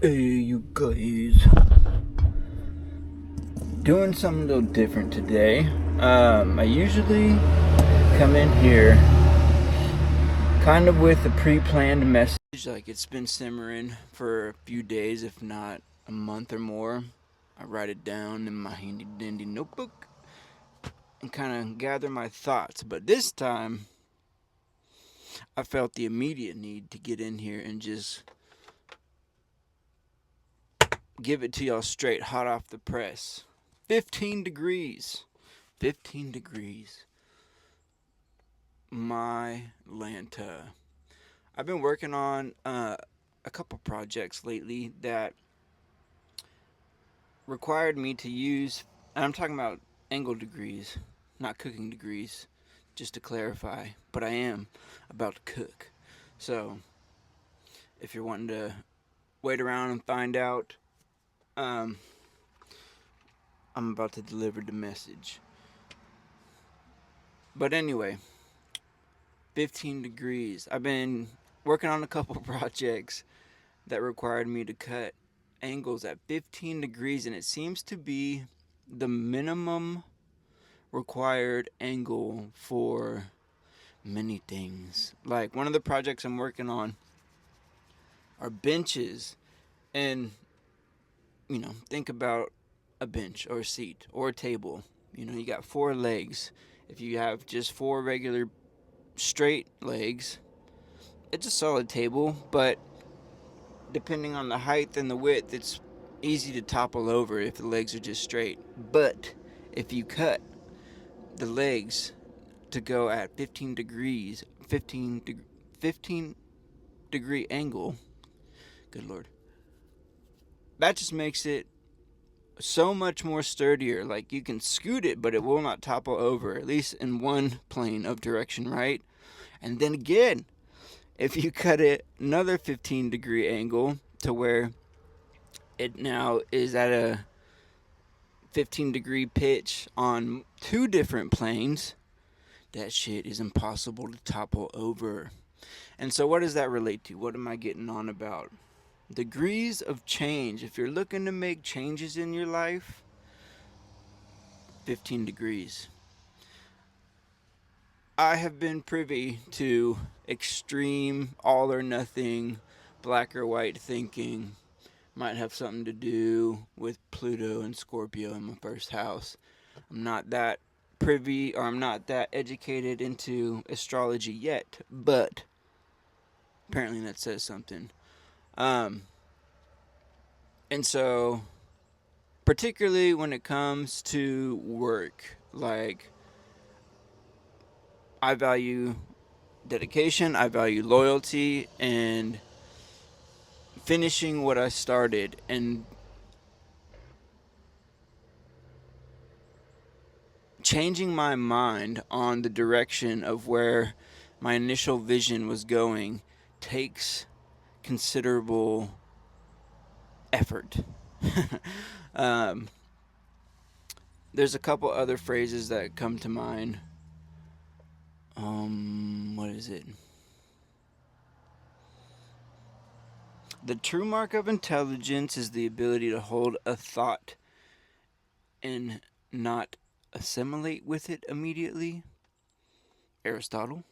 Hey, you guys. Doing something a little different today. I usually come in here kind of with a pre-planned message. Like it's been simmering for a few days, if not a month or more. I write it down in my handy dandy notebook and kind of gather my thoughts. But this time, I felt the immediate need to get in here and just give it to y'all straight, hot off the press. 15 degrees. 15 degrees. My Lanta. I've been working on a couple projects lately that required me to use, and I'm talking about angle degrees, not cooking degrees, just to clarify, but I am about to cook. So, if you're wanting to wait around and find out, I'm about to deliver the message. But anyway, 15 degrees. I've been working on a couple projects that required me to cut angles at 15 degrees, and it seems to be the minimum required angle for many things. Like one of the projects I'm working on are benches, and think about a bench or a seat or a table. You got four legs. If you have just four regular straight legs, it's a solid table, but depending on the height and the width, it's easy to topple over if the legs are just straight. But if you cut the legs to go at 15 degrees, 15 degree angle, good lord, that just makes it so much more sturdier. Like you can scoot it, but it will not topple over, at least in one plane of direction, right? And then again, if you cut it another 15 degree angle to where it now is at a 15-degree pitch on two different planes, that shit is impossible to topple over. And so what does that relate to? What am I getting on about? Degrees of change. If you're looking to make changes in your life, 15 degrees. I have been privy to extreme, all or nothing, black or white thinking. Might have something to do with Pluto and Scorpio in my first house. I'm not that privy, or I'm not that educated into astrology yet, but apparently that says something. And so, particularly when it comes to work, like, I value dedication, I value loyalty, and finishing what I started, and changing my mind on the direction of where my initial vision was going takes considerable effort. um, there's a couple other phrases that come to mind. What is it? The true mark of intelligence is the ability to hold a thought and not assimilate with it immediately. Aristotle.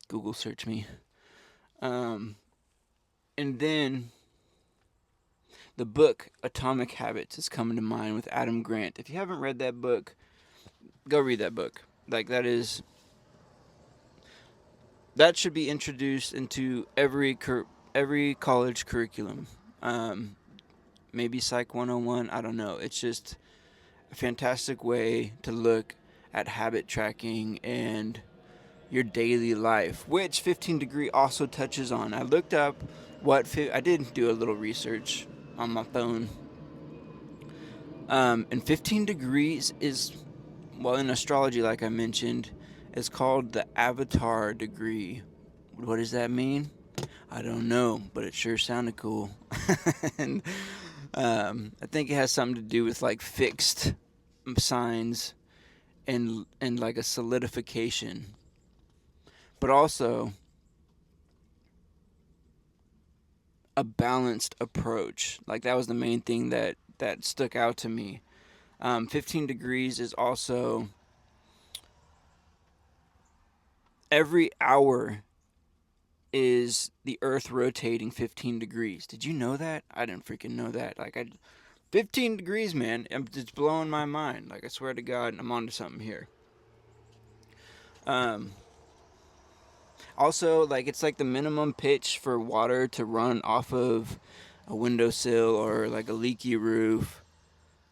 Google search me. And then the book Atomic Habits is coming to mind with Adam Grant. If you haven't read that book, go read that book. Like that should be introduced into every college curriculum. Maybe Psych 101, I don't know. It's just a fantastic way to look at habit tracking and your daily life, which 15 degree also touches on. I looked up I did do a little research on my phone. And 15 degrees is, well, in astrology, like I mentioned, it's called the avatar degree. What does that mean? I don't know, but it sure sounded cool. And I think it has something to do with like fixed signs and like a solidification. But also, a balanced approach. Like that was the main thing that stuck out to me. 15 degrees is also every hour is the Earth rotating 15 degrees. Did you know that? I didn't freaking know that. 15 degrees, man. It's blowing my mind. Like I swear to God, I'm onto something here. Um, Also, like it's like the minimum pitch for water to run off of a windowsill or like a leaky roof.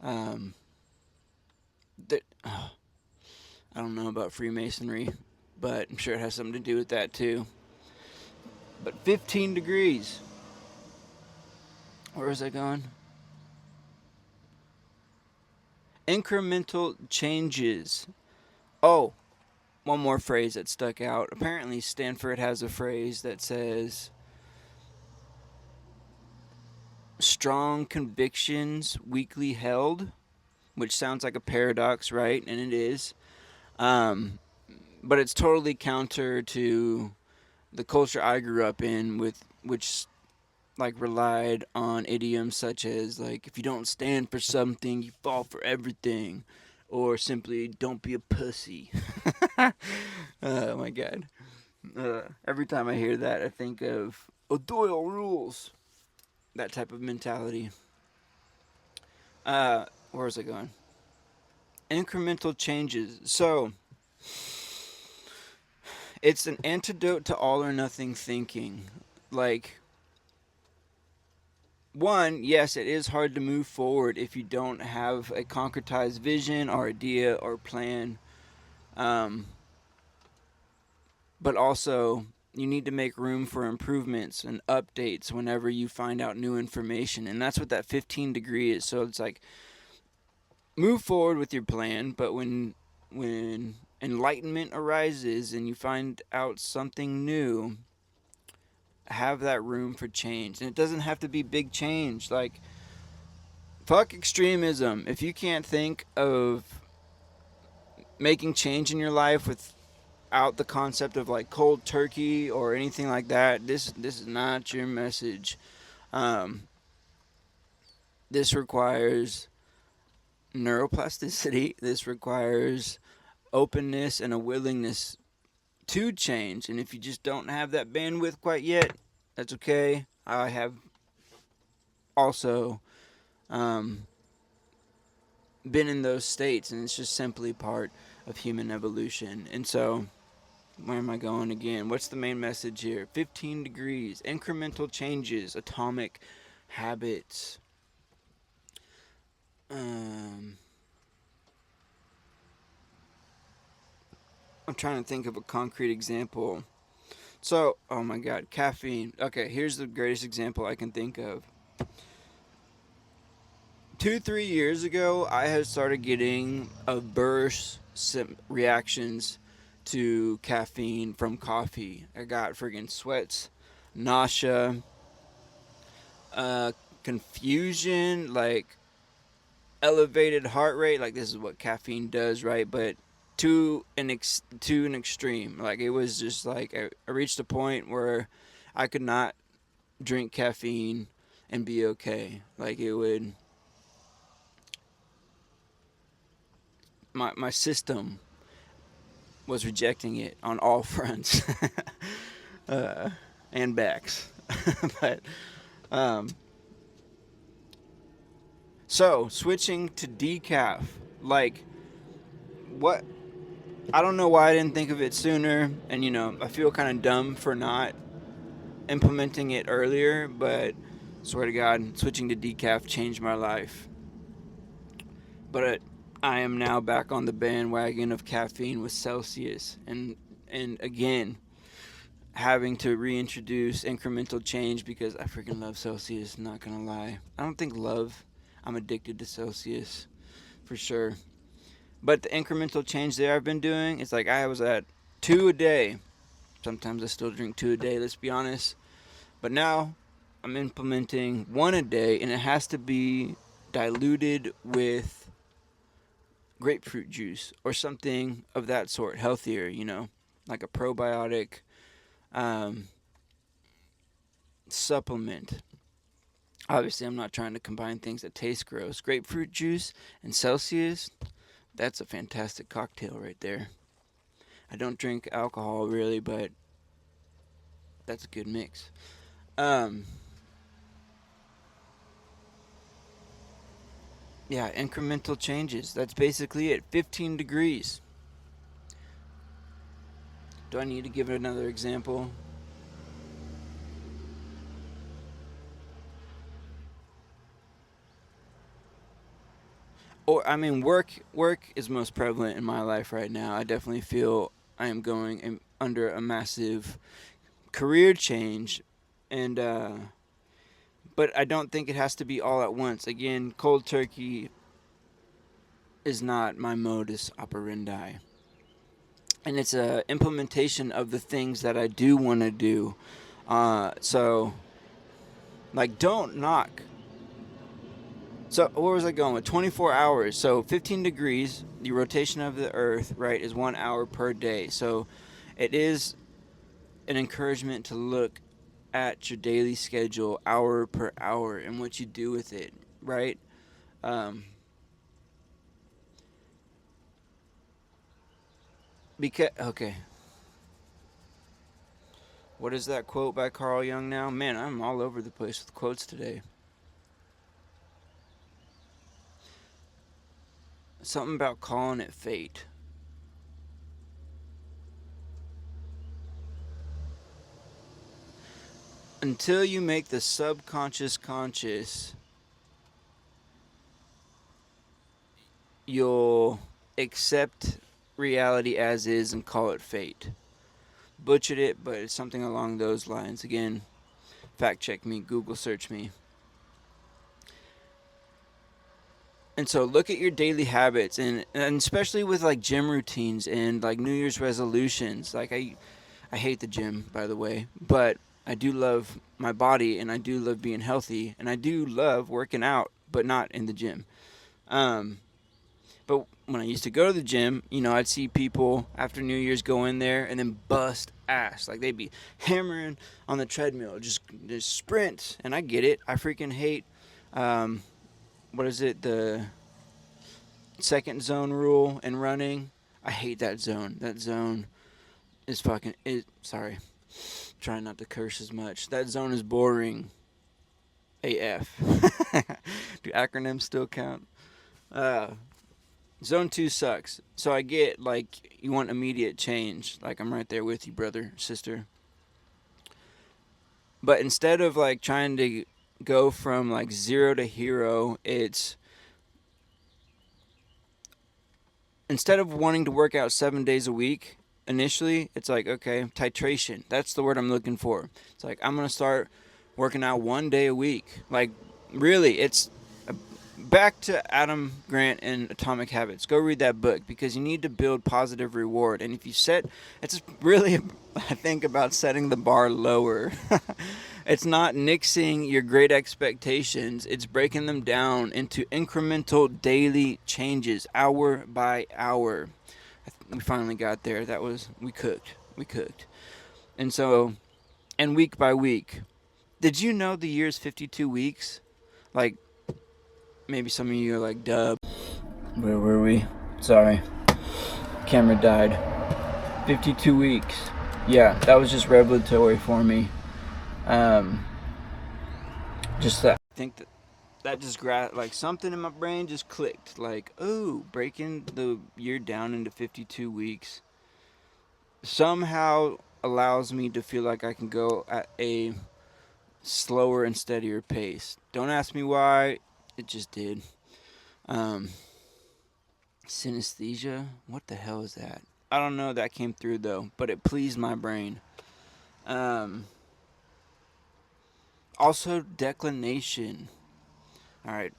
Um, I don't know about Freemasonry, but I'm sure it has something to do with that too. But 15 degrees. Where was I going? Incremental changes. Oh, one more phrase that stuck out. Apparently, Stanford has a phrase that says, strong convictions weakly held, which sounds like a paradox, right? And it is. Um, but it's totally counter to the culture I grew up in, with which like relied on idioms such as like if you don't stand for something, you fall for everything, or simply don't be a pussy. Oh my god! Every time I hear that, I think of Doyle rules. That type of mentality. Where was I going? Incremental changes. So it's an antidote to all or nothing thinking. Like, one, yes, it is hard to move forward if you don't have a concretized vision or idea or plan. Um, but also, you need to make room for improvements and updates whenever you find out new information. And that's what that 15 degree is. So it's like, move forward with your plan, but when enlightenment arises and you find out something new, have that room for change. And it doesn't have to be big change. Like, fuck extremism. If you can't think of making change in your life without the concept of like cold turkey or anything like that, this is not your message. Um, this requires neuroplasticity. This requires openness and a willingness to change. And if you just don't have that bandwidth quite yet, that's okay. I have also um, been in those states, and it's just simply part of human evolution. And so, where am I going again? What's the main message here? 15 degrees, incremental changes, atomic habits. Um, I'm trying to think of a concrete example. So, oh my god, caffeine. Okay, here's the greatest example I can think of. 2-3 years ago, I had started getting adverse reactions to caffeine from coffee. I got friggin' sweats, nausea, uh, confusion, like elevated heart rate. Like, this is what caffeine does, right? But to an extreme. Like, it was just like I reached a point where I could not drink caffeine and be okay. Like, it would, my system was rejecting it on all fronts uh, and backs. But um, so switching to decaf, like, what? I don't know why I didn't think of it sooner, and I feel kind of dumb for not implementing it earlier. But swear to God, switching to decaf changed my life. But I am now back on the bandwagon of caffeine with Celsius, and again, having to reintroduce incremental change because I freaking love Celsius, not gonna lie. I don't think love, I'm addicted to Celsius for sure. But the incremental change there I've been doing, it's like I was at 2 a day. Sometimes I still drink 2 a day, let's be honest. But now I'm implementing 1 a day, and it has to be diluted with grapefruit juice or something of that sort, healthier, like a probiotic um, supplement. Obviously, I'm not trying to combine things that taste gross. Grapefruit juice and Celsius, that's a fantastic cocktail right there. I don't drink alcohol really, but that's a good mix. Um, yeah, incremental changes. That's basically it. 15 degrees. Do I need to give another example? Or I mean, work is most prevalent in my life right now. I definitely feel I am going under a massive career change, and but I don't think it has to be all at once. Again, cold turkey is not my modus operandi, and it's a implementation of the things that I do want to do. So like, don't knock. So where was I going with 24 hours? So 15 degrees, the rotation of the Earth, right, is 1 hour per day. So it is an encouragement to look at your daily schedule, hour per hour, and what you do with it, right? Um, because okay, what is that quote by Carl Jung now? Man, I'm all over the place with quotes today. Something about calling it fate. Until you make the subconscious conscious, you'll accept reality as is and call it fate. Butchered it, but it's something along those lines. Again, fact check me, Google search me. And so look at your daily habits, and especially with like gym routines and like New Year's resolutions. Like I hate the gym, by the way, but I do love my body and I do love being healthy and I do love working out, but not in the gym. Um, but when I used to go to the gym, you know, I'd see people after New Year's go in there and then bust ass. Like they'd be hammering on the treadmill, just sprint. And I get it. I freaking hate, um, what is it, the second zone rule in running? I hate that zone. That zone is fucking, sorry, trying not to curse as much. That zone is boring AF. Do acronyms still count? Uh, Zone 2 sucks. So I get, like, you want immediate change. Like, I'm right there with you, brother, sister. But instead of, like, trying to go from, like, zero to hero, it's. Instead of wanting to work out 7 days a week, initially, it's like, okay, titration. That's the word I'm looking for. It's like, I'm going to start working out 1 day a week. Like, really, it's back to Adam Grant and Atomic Habits. Go read that book because you need to build positive reward. And if you set, it's really, I think, about setting the bar lower. It's not nixing your great expectations. It's breaking them down into incremental daily changes, hour by hour. We finally got there. We cooked. We cooked. And so, and week by week. Did you know the year's 52 weeks? Like, maybe some of you are like, dub. Where were we? Sorry. Camera died. 52 weeks. Yeah, that was just revelatory for me. Just that. I think that just like something in my brain just clicked. Like, oh, breaking the year down into 52 weeks somehow allows me to feel like I can go at a slower and steadier pace. Don't ask me why. It just did. Um, Synesthesia? What the hell is that? I don't know, that came through though, but it pleased my brain. Um, Also, declination. Alright,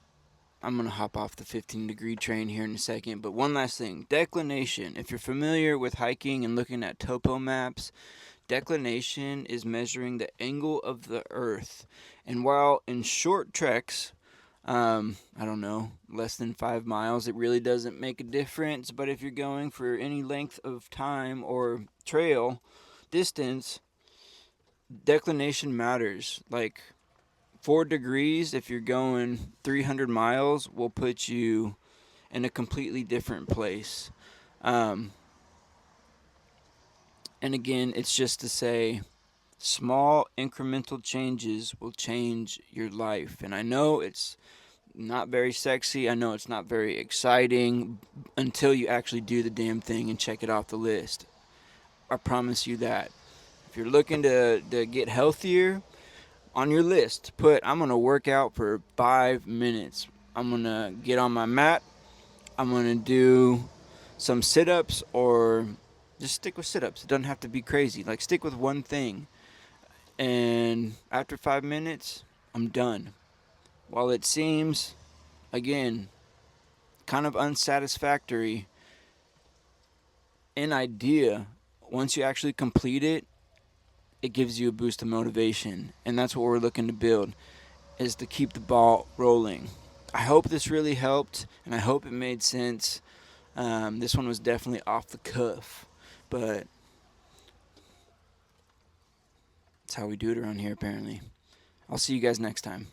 I'm going to hop off the 15-degree train here in a second, but one last thing. Declination. If you're familiar with hiking and looking at topo maps, declination is measuring the angle of the earth. And while in short treks, I don't know, less than 5 miles, it really doesn't make a difference. But if you're going for any length of time or trail distance, declination matters. Like, 4 degrees, if you're going 300 miles, will put you in a completely different place. And again, it's just to say small incremental changes will change your life. And I know it's not very sexy. I know it's not very exciting until you actually do the damn thing and check it off the list. I promise you that. If you're looking to get healthier, on your list, put I'm going to work out for 5 minutes. I'm going to get on my mat. I'm going to do some sit-ups, or just stick with sit-ups. It doesn't have to be crazy. Like, stick with one thing. And after 5 minutes, I'm done. While it seems, again, kind of unsatisfactory in idea, once you actually complete it, it gives you a boost of motivation. And that's what we're looking to build, is to keep the ball rolling. I hope this really helped, and I hope it made sense. This one was definitely off the cuff, but that's how we do it around here, apparently. I'll see you guys next time.